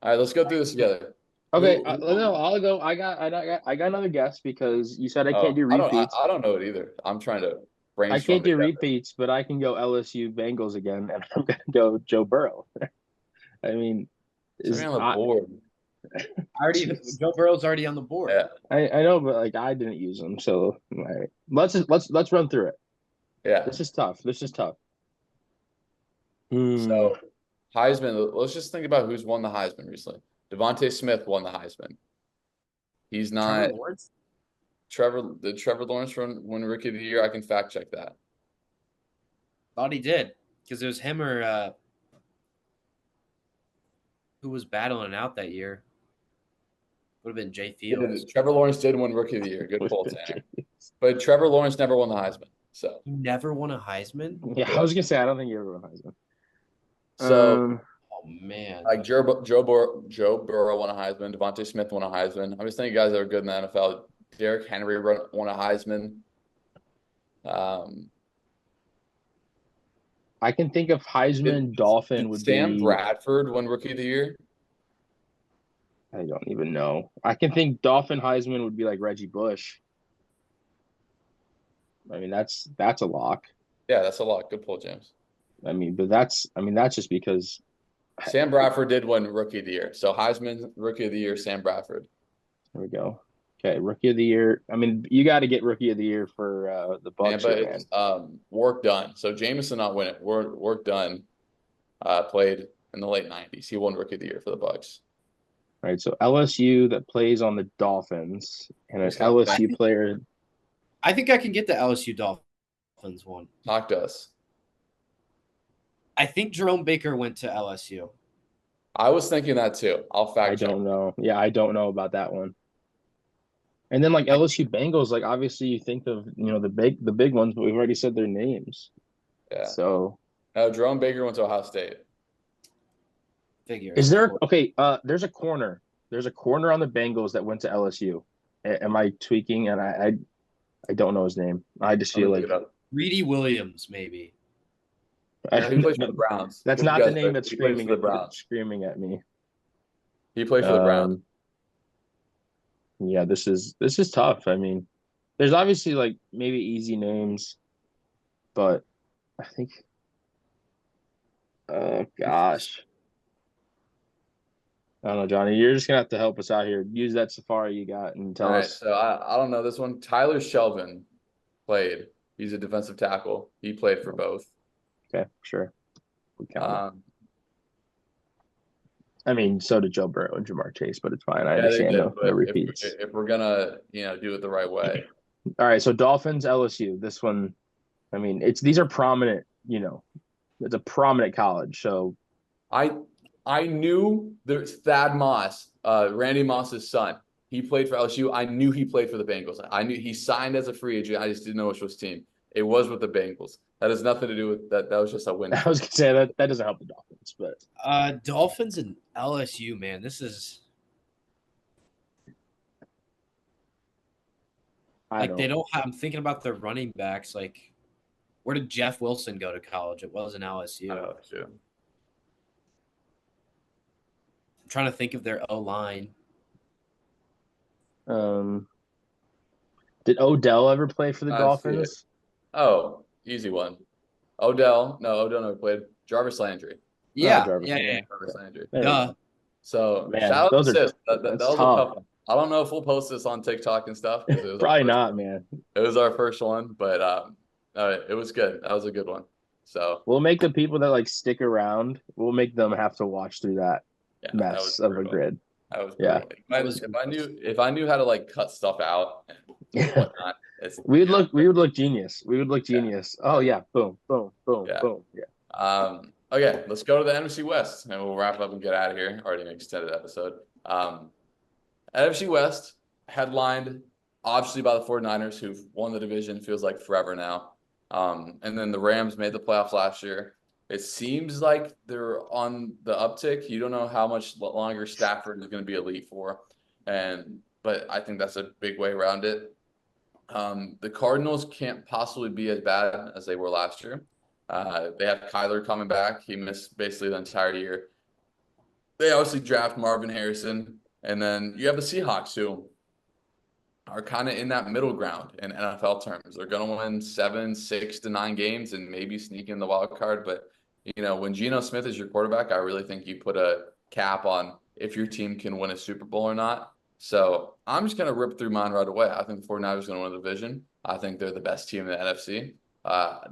[SPEAKER 1] All right, let's go through this together.
[SPEAKER 4] Okay,
[SPEAKER 1] Who
[SPEAKER 4] no, I'll go. I got another guess because you said I can't
[SPEAKER 1] Oh,
[SPEAKER 4] do repeats.
[SPEAKER 1] I don't know it either. I'm trying to
[SPEAKER 4] I
[SPEAKER 1] brainstorm
[SPEAKER 4] can't do
[SPEAKER 1] together.
[SPEAKER 4] repeats, but I can go LSU Bengals again, and I'm gonna go Joe Burrow. I mean,
[SPEAKER 1] It's already on the board.
[SPEAKER 3] Joe Burrow's already on the board.
[SPEAKER 1] Yeah,
[SPEAKER 4] I know, but like I didn't use them, so all right. Let's run through it.
[SPEAKER 1] yeah.
[SPEAKER 4] This is tough.
[SPEAKER 1] So Heisman, let's just think about who's won the Heisman recently. Devontae Smith won the Heisman. He's not
[SPEAKER 3] Trevor Lawrence?
[SPEAKER 1] Did Trevor Lawrence win Rookie of the Year? I can fact check that.
[SPEAKER 3] Thought he did because it was him or who was battling out that year. Would have been Jay Fields.
[SPEAKER 1] Trevor Lawrence did win Rookie of the Year. Good pull, Tanner. But Trevor Lawrence never won the Heisman. So
[SPEAKER 3] He never won a Heisman?
[SPEAKER 4] Yeah, I was gonna say I don't think you ever won Heisman.
[SPEAKER 1] So
[SPEAKER 3] Oh man.
[SPEAKER 1] like Joe Burrow won a Heisman. Devontae Smith won a Heisman. I'm just thinking guys that are good in the NFL. Derrick Henry won a Heisman.
[SPEAKER 4] I can think of Heisman Dolphin would
[SPEAKER 1] Sam
[SPEAKER 4] be.
[SPEAKER 1] Bradford won Rookie of the Year.
[SPEAKER 4] I don't even know. I can think Dolphin Heisman would be like Reggie Bush. I mean, that's a lock.
[SPEAKER 1] Yeah, that's a lot. Good pull, James.
[SPEAKER 4] But that's just because
[SPEAKER 1] Sam Bradford did win Rookie of the Year. So Heisman Rookie of the Year, Sam Bradford.
[SPEAKER 4] There we go. Okay, Rookie of the Year. I mean, you got to get Rookie of the Year for the Bucks.
[SPEAKER 1] Yeah, but
[SPEAKER 4] here,
[SPEAKER 1] it's work done. So Jameson not win it. Work done. Played in the late 90s. He won Rookie of the Year for the Bucks.
[SPEAKER 4] All right, so LSU that plays on the Dolphins and an LSU player.
[SPEAKER 3] I think I can get the LSU Dolphins one.
[SPEAKER 1] Talk to us.
[SPEAKER 3] I think Jerome Baker went to LSU.
[SPEAKER 1] I was thinking that too. I'll
[SPEAKER 4] I
[SPEAKER 1] fact check.
[SPEAKER 4] don't know. Yeah, I don't know about that one. And then like
[SPEAKER 3] I
[SPEAKER 4] LSU Bengals, like obviously you think of, the big ones, but we've already said their names.
[SPEAKER 1] Yeah.
[SPEAKER 4] So
[SPEAKER 1] Jerome Baker went to Ohio State.
[SPEAKER 3] figure,
[SPEAKER 4] is
[SPEAKER 3] of
[SPEAKER 4] there
[SPEAKER 3] course.
[SPEAKER 4] okay, there's a corner. There's a corner on the Bengals that went to LSU. Am I tweaking? And I don't know his name. I just
[SPEAKER 1] Let me
[SPEAKER 4] feel
[SPEAKER 1] look
[SPEAKER 4] like
[SPEAKER 1] it up.
[SPEAKER 3] Reedy Williams, maybe.
[SPEAKER 1] No, he plays for the Browns.
[SPEAKER 4] that's
[SPEAKER 1] Good
[SPEAKER 4] not the
[SPEAKER 1] guess,
[SPEAKER 4] name
[SPEAKER 1] but
[SPEAKER 4] that's
[SPEAKER 1] he plays for the Browns.
[SPEAKER 4] screaming at me.
[SPEAKER 1] He played for the Browns.
[SPEAKER 4] Yeah, this is tough. I mean, there's obviously like maybe easy names, but I think, oh gosh, I don't know, Johnny. You're just gonna have to help us out here. Use that Safari you got and
[SPEAKER 1] All
[SPEAKER 4] tell
[SPEAKER 1] right,
[SPEAKER 4] us.
[SPEAKER 1] so I don't know this one. Tyler Shelvin played. He's a defensive tackle. He played for both.
[SPEAKER 4] Okay, sure, we count it.
[SPEAKER 1] Um,
[SPEAKER 4] I mean, so did Joe Burrow and Jamar Chase, but it's fine. I
[SPEAKER 1] yeah, they
[SPEAKER 4] understand
[SPEAKER 1] did,
[SPEAKER 4] no
[SPEAKER 1] but
[SPEAKER 4] repeats.
[SPEAKER 1] if we're gonna do it the right way,
[SPEAKER 4] All right, so Dolphins, LSU. This one, I mean, these are prominent. It's a prominent college. So
[SPEAKER 1] I I knew there's Thad Moss, Randy Moss's son. He played for LSU. I knew he played for the Bengals. I knew he signed as a free agent. I just didn't know which was team. It was with the Bengals. That has nothing to do with that. That was just a win
[SPEAKER 4] I
[SPEAKER 1] for
[SPEAKER 4] was
[SPEAKER 1] me.
[SPEAKER 4] gonna say that doesn't help the Dolphins, but
[SPEAKER 3] Dolphins and LSU, man. This is
[SPEAKER 4] I
[SPEAKER 3] like they
[SPEAKER 4] don't.
[SPEAKER 3] don't have. I'm thinking about their running backs. Like, where did Jeff Wilson go to college? It wasn't
[SPEAKER 1] I
[SPEAKER 3] LSU.
[SPEAKER 1] know too.
[SPEAKER 3] I'm trying to think of their O line.
[SPEAKER 4] Um, did Odell ever play for the
[SPEAKER 1] I see it.
[SPEAKER 4] Dolphins?
[SPEAKER 1] Oh, easy one. Odell. No, Odell never played. Jarvis Landry.
[SPEAKER 4] Oh,
[SPEAKER 3] Yeah,
[SPEAKER 4] Jarvis.
[SPEAKER 3] yeah, yeah.
[SPEAKER 1] Jarvis Landry.
[SPEAKER 4] There you
[SPEAKER 3] Duh.
[SPEAKER 4] go.
[SPEAKER 1] So
[SPEAKER 4] Man,
[SPEAKER 1] shout out to
[SPEAKER 4] those are
[SPEAKER 1] Sis. That
[SPEAKER 4] that's
[SPEAKER 1] was a
[SPEAKER 4] tough.
[SPEAKER 1] tough one. I don't know if we'll post this on TikTok and stuff because it was our
[SPEAKER 4] Probably
[SPEAKER 1] first
[SPEAKER 4] not,
[SPEAKER 1] one.
[SPEAKER 4] man.
[SPEAKER 1] It was our first one, but it was good. That was a good one. So
[SPEAKER 4] We'll make the people that like stick around. We'll make them have to watch through that
[SPEAKER 1] yeah, that was
[SPEAKER 4] mess of a
[SPEAKER 1] brutal.
[SPEAKER 4] grid.
[SPEAKER 1] That was
[SPEAKER 4] Yeah,
[SPEAKER 1] brutal.
[SPEAKER 3] That was
[SPEAKER 1] If I knew how to like cut stuff out and whatnot, it's
[SPEAKER 4] we would look genius. We would look
[SPEAKER 1] yeah,
[SPEAKER 4] genius. Oh yeah, boom, boom, boom,
[SPEAKER 1] yeah.
[SPEAKER 4] boom. Yeah.
[SPEAKER 1] Okay, let's go to the NFC West and we'll wrap up and get out of here. Already an extended episode. NFC West headlined obviously by the 49ers, who've won the division, feels like forever now. And then the Rams made the playoffs last year. It seems like they're on the uptick. You don't know how much longer Stafford is going to be elite for. But I think that's a big way around it. The Cardinals can't possibly be as bad as they were last year. They have Kyler coming back. He missed basically the entire year. They obviously draft Marvin Harrison. And then you have the Seahawks, who are kind of in that middle ground in NFL terms. They're going to win 7, 6 to 9 games and maybe sneak in the wild card. But, when Geno Smith is your quarterback, I really think you put a cap on if your team can win a Super Bowl or not. So I'm just going to rip through mine right away. I think the 49ers are going to win the division. I think they're the best team in the NFC.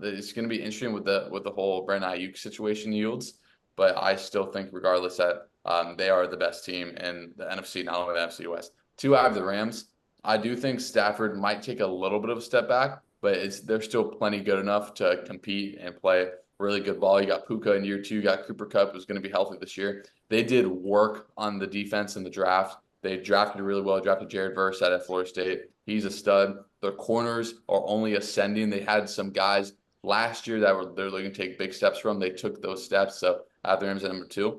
[SPEAKER 1] It's going to be interesting with the whole Brandon Ayuk situation yields, but I still think regardless that they are the best team in the NFC, not only the NFC West. 2, I have the Rams. I do think Stafford might take a little bit of a step back, but they're still plenty good enough to compete and play really good ball. You got Puka in year 2, you got Cooper Kupp, who's going to be healthy this year. They did work on the defense in the draft. They drafted really well, drafted Jared Verse out of Florida State. He's a stud. Their corners are only ascending. They had some guys last year that they're looking to take big steps from. They took those steps. So I have the Rams at number 2.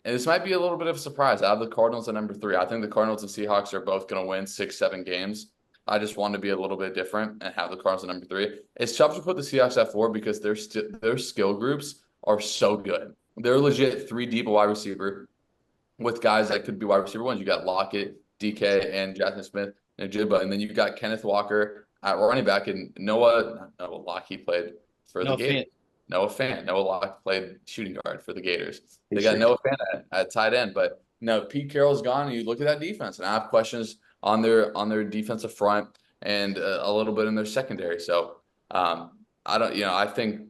[SPEAKER 1] And this might be a little bit of a surprise. I have the Cardinals at number 3. I think the Cardinals and Seahawks are both going to win 6, 7 games. I just want to be a little bit different and have the Cardinals at number 3. It's tough to put the Seahawks at 4 because their skill groups are so good. They're legit 3 deep wide receiver with guys that could be wide receiver 1s. You got Lockett, DK, and Jackson Smith and Jibba. And then you've got Kenneth Walker at running back and Noah Lockett played for the Gators. Noah Fant. Noah Locke played shooting guard for the Gators. They got Noah Fant at tight end, but Pete Carroll's gone, and you look at that defense, and I have questions on their defensive front and a little bit in their secondary. So I think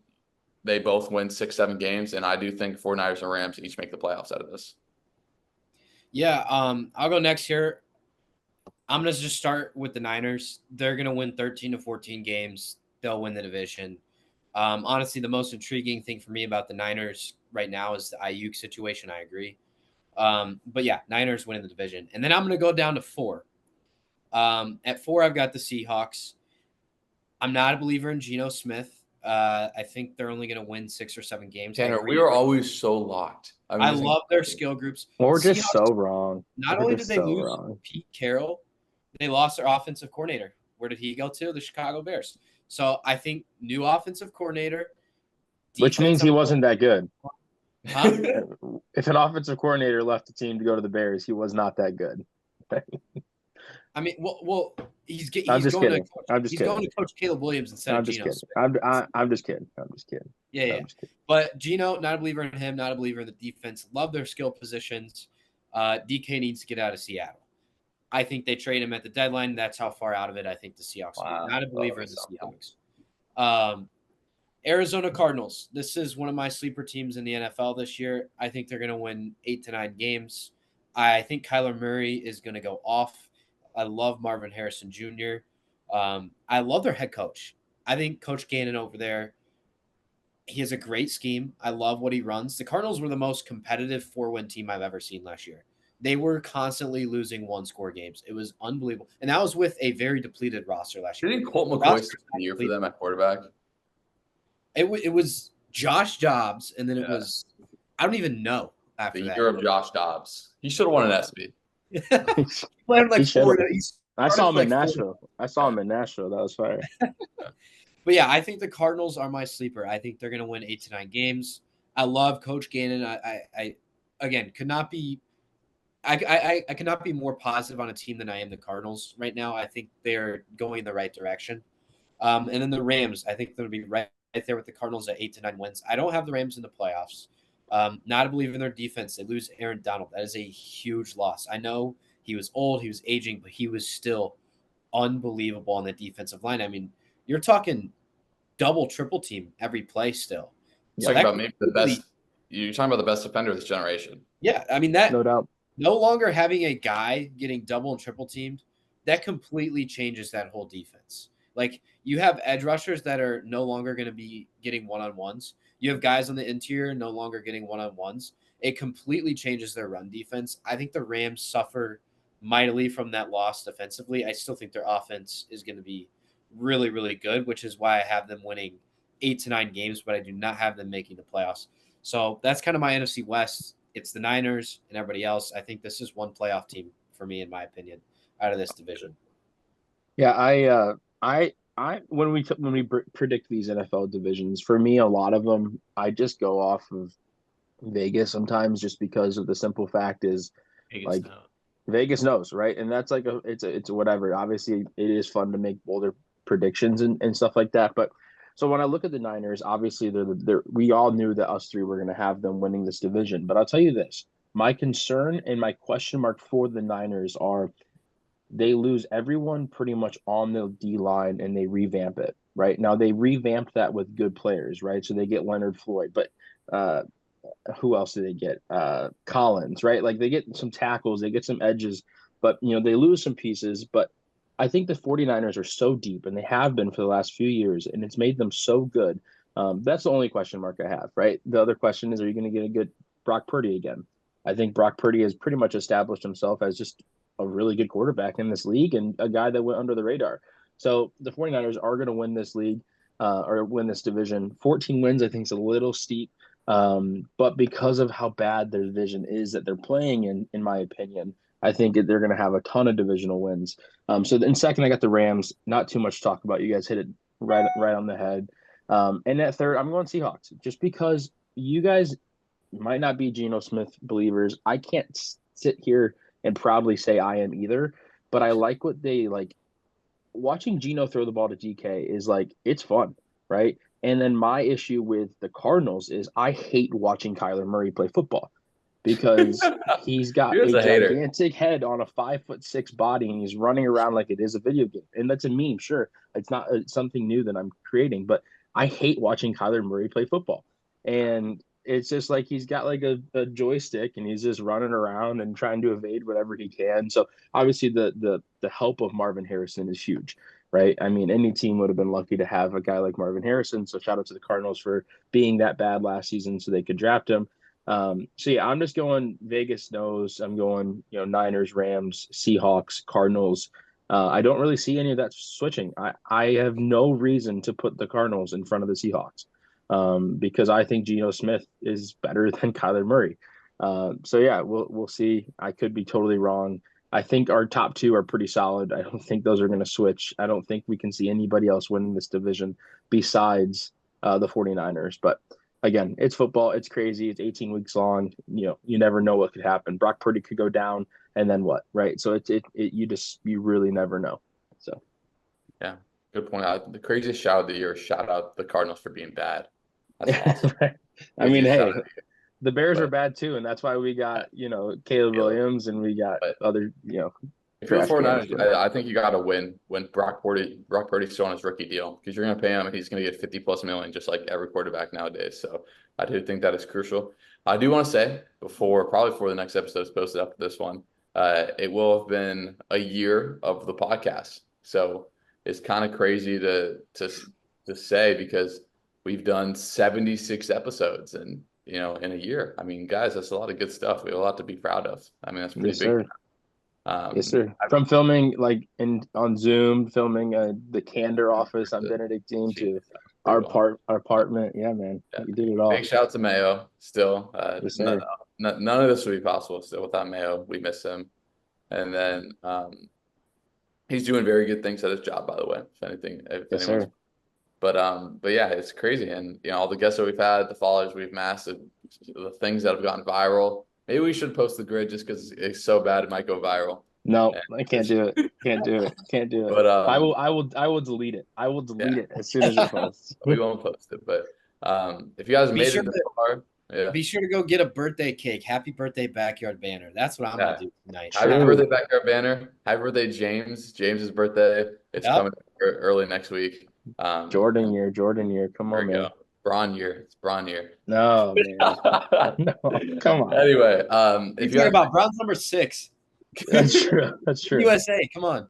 [SPEAKER 1] they both win 6, 7 games, and I do think 49ers and Rams each make the playoffs out of this.
[SPEAKER 3] Yeah, I'll go next here. I'm going to just start with the Niners. They're going to win 13 to 14 games. They'll win the division. Honestly, the most intriguing thing for me about the Niners right now is the Ayuk situation. I agree. But yeah, Niners winning the division. And then I'm going to go down to 4. At 4, I've got the Seahawks. I'm not a believer in Geno Smith. I think they're only going to win 6 or 7 games.
[SPEAKER 1] Tanner, we are always so locked. I mean,
[SPEAKER 3] I
[SPEAKER 1] this
[SPEAKER 3] love their skill groups.
[SPEAKER 4] We're
[SPEAKER 3] The
[SPEAKER 4] just
[SPEAKER 3] Seahawks,
[SPEAKER 4] so wrong.
[SPEAKER 3] not
[SPEAKER 4] We're
[SPEAKER 3] only
[SPEAKER 4] just
[SPEAKER 3] did they
[SPEAKER 4] so
[SPEAKER 3] lose
[SPEAKER 4] wrong.
[SPEAKER 3] Pete Carroll, they lost their offensive coordinator. Where did he go to? The Chicago Bears. So I think new offensive coordinator.
[SPEAKER 4] Which means he wasn't that good.
[SPEAKER 3] Huh?
[SPEAKER 4] If an offensive coordinator left the team to go to the Bears, he was not that good.
[SPEAKER 3] I mean, well, he's
[SPEAKER 4] I'm just
[SPEAKER 3] going
[SPEAKER 4] kidding.
[SPEAKER 3] to coach,
[SPEAKER 4] I'm just
[SPEAKER 3] he's
[SPEAKER 4] kidding.
[SPEAKER 3] going to coach Caleb Williams instead
[SPEAKER 4] I'm
[SPEAKER 3] of
[SPEAKER 4] just
[SPEAKER 3] Geno
[SPEAKER 4] kidding.
[SPEAKER 3] Smith.
[SPEAKER 4] I'm just kidding. I'm just kidding.
[SPEAKER 3] Yeah.
[SPEAKER 4] I'm just kidding.
[SPEAKER 3] But Geno, not a believer in him, not a believer in the defense. Love their skill positions. DK needs to get out of Seattle. I think they trade him at the deadline. That's how far out of it I think the Seahawks are. Not a believer in the Seahawks. Arizona Cardinals. This is one of my sleeper teams in the NFL this year. I think they're going to win 8 to 9 games. I think Kyler Murray is going to go off. I love Marvin Harrison Jr. I love their head coach. I think Coach Gannon over there, he has a great scheme. I love what he runs. The Cardinals were the most competitive 4-win team I've ever seen last year. They were constantly losing 1-score games. It was unbelievable. And that was with a very depleted roster last year.
[SPEAKER 1] Didn't Colt McCoy start the year for them at quarterback?
[SPEAKER 3] It was Josh Jobs, and then it was I don't even know after
[SPEAKER 1] the
[SPEAKER 3] that.
[SPEAKER 1] year of Josh Dobbs. He should have won an SB.
[SPEAKER 4] I saw him in Nashville. That was fire.
[SPEAKER 3] But yeah, I think the Cardinals are my sleeper. I think they're going to win 8 to 9 games. I love Coach Gannon. I again could not be. I cannot be more positive on a team than I am the Cardinals right now. I think they're going in the right direction. And then the Rams, I think they'll be right there with the Cardinals at 8 to 9 wins. I don't have the Rams in the playoffs. Not a believer in their defense. They lose Aaron Donald. That is a huge loss. I know he was old, he was aging, but he was still unbelievable on the defensive line. I mean, you're talking double, triple team every play still.
[SPEAKER 1] So talking about maybe the best. You're talking about the best defender of this generation.
[SPEAKER 3] Yeah, I mean that.
[SPEAKER 4] No doubt.
[SPEAKER 3] No longer having a guy getting double and triple teamed, that completely changes that whole defense. Like you have edge rushers that are no longer going to be getting one-on-ones. You have guys on the interior no longer getting one-on-ones. It completely changes their run defense. I think the Rams suffer mightily from that loss defensively. I still think their offense is going to be really, really good, which is why I have them winning 8 to 9 games, but I do not have them making the playoffs. So that's kind of my NFC West. It's the Niners and everybody else. I think this is one playoff team for me, in my opinion, out of this division.
[SPEAKER 4] Yeah, I when we predict these NFL divisions, for me, a lot of them, I just go off of Vegas sometimes, just because of the simple fact is Vegas knows, right? And that's like it's whatever. Obviously, it is fun to make bolder predictions and stuff like that, but. So when I look at the Niners, obviously we all knew that us three were going to have them winning this division. But I'll tell you this, my concern and my question mark for the Niners are they lose everyone pretty much on the D line and they revamp it, right? Now they revamped that with good players, right? So they get Leonard Floyd, but who else do they get? Collins, right? Like they get some tackles, they get some edges, but they lose some pieces, but I think the 49ers are so deep, and they have been for the last few years, and it's made them so good. That's the only question mark I have, right? The other question is, are you going to get a good Brock Purdy again? I think Brock Purdy has pretty much established himself as just a really good quarterback in this league and a guy that went under the radar. So the 49ers are going to win this league or win this division. 14 wins, I think, is a little steep. But because of how bad their division is that they're playing in my opinion, I think they're going to have a ton of divisional wins. So in second, I got the Rams. Not too much to talk about. You guys hit it right on the head. And at third, I'm going Seahawks, just because you guys might not be Geno Smith believers. I can't sit here and proudly say I am either, but I like what they like. Watching Geno throw the ball to DK is like, it's fun, right? And then my issue with the Cardinals is I hate watching Kyler Murray play football. Because he's got a gigantic head on a 5'6" body, and he's running around like it is a video game. And that's a meme, sure. It's not something new that I'm creating, but I hate watching Kyler Murray play football. And it's just like he's got like a joystick, and he's just running around and trying to evade whatever he can. So obviously the help of Marvin Harrison is huge, right? I mean, any team would have been lucky to have a guy like Marvin Harrison. So shout out to the Cardinals for being that bad last season so they could draft him. So yeah, I'm just going Vegas knows. I'm going, Niners, Rams, Seahawks, Cardinals. I don't really see any of that switching. I have no reason to put the Cardinals in front of the Seahawks, because I think Geno Smith is better than Kyler Murray. So yeah, we'll see. I could be totally wrong. I think our top two are pretty solid. I don't think those are going to switch. I don't think we can see anybody else winning this division besides the 49ers. But again, it's football. It's crazy. It's 18 weeks long. You never know what could happen. Brock Purdy could go down, and then what, right? So you really never know. So
[SPEAKER 1] Yeah, good point. The craziest shout of the year, shout out the Cardinals for being bad. That's awesome.
[SPEAKER 4] I mean,
[SPEAKER 1] Craziest shout
[SPEAKER 4] hey,
[SPEAKER 1] of the year.
[SPEAKER 4] the Bears are
[SPEAKER 1] But,
[SPEAKER 4] bad too, and that's why we got Caleb Williams, and we got
[SPEAKER 1] but
[SPEAKER 4] other
[SPEAKER 1] if you're the
[SPEAKER 4] trash cans.
[SPEAKER 1] 49ers, I think you got to win when Brock Purdy's still on his rookie deal, because you're going to pay him and he's going to get 50 plus million, just like every quarterback nowadays. So I do think that is crucial. I do want to say probably before the next episode is posted after this one, it will have been a year of the podcast. So it's kind of crazy to say, because we've done 76 episodes and in a year. I mean, guys, that's a lot of good stuff. We have a lot to be proud of. I mean, that's pretty
[SPEAKER 4] Yes,
[SPEAKER 1] big.
[SPEAKER 4] sir. Yes, sir. From filming on Zoom, filming the Candor office on Benedictine to our apartment. Yeah, man, you did it all.
[SPEAKER 1] Big shout out to Mayo. Still,
[SPEAKER 4] Yes, sir.
[SPEAKER 1] none of this would be possible still without Mayo. We miss him, and then he's doing very good things at his job, by the way. If
[SPEAKER 4] Yes,
[SPEAKER 1] anyone's.
[SPEAKER 4] sir.
[SPEAKER 1] But yeah, it's crazy, and all the guests that we've had, the followers we've amassed, the things that have gone viral. Maybe we should post the grid just because it's so bad it might go viral.
[SPEAKER 4] No, I can't do it. Can't do it. Can't do it.
[SPEAKER 1] But
[SPEAKER 4] I will delete it. I will delete it as soon as it posts.
[SPEAKER 1] We won't post it. But if you guys made it this far,
[SPEAKER 3] be sure to go get a birthday cake. Happy birthday, Backyard Banner. That's what I'm gonna do tonight.
[SPEAKER 1] Happy birthday, Backyard Banner. Happy birthday, James. James's birthday. It's coming early next week.
[SPEAKER 4] Jordan year. Come on, man.
[SPEAKER 1] Go. Braun year. It's Braun year.
[SPEAKER 4] No, man. No, come on.
[SPEAKER 1] Anyway,
[SPEAKER 3] if you care about Brown's number 6.
[SPEAKER 4] That's true. That's true.
[SPEAKER 3] USA, come on.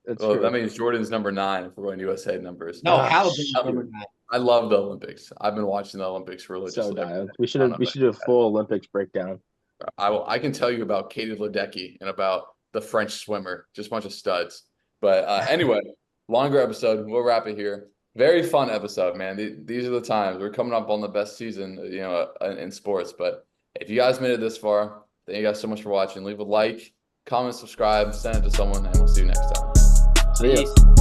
[SPEAKER 4] That's true.
[SPEAKER 1] That means Jordan's number 9 if we're going USA numbers.
[SPEAKER 3] No, Halliburton's number 9.
[SPEAKER 1] I love the Olympics. I've been watching the Olympics religiously.
[SPEAKER 4] So we should do a full Olympics breakdown.
[SPEAKER 1] I can tell you about Katie Ledecky and about the French swimmer, just a bunch of studs. But anyway, longer episode. We'll wrap it here. Very fun episode, man. These are the times we're coming up on the best season, in sports. But if you guys made it this far, thank you guys so much for watching. Leave a like, comment, subscribe, send it to someone, and we'll see you next time.
[SPEAKER 4] See ya.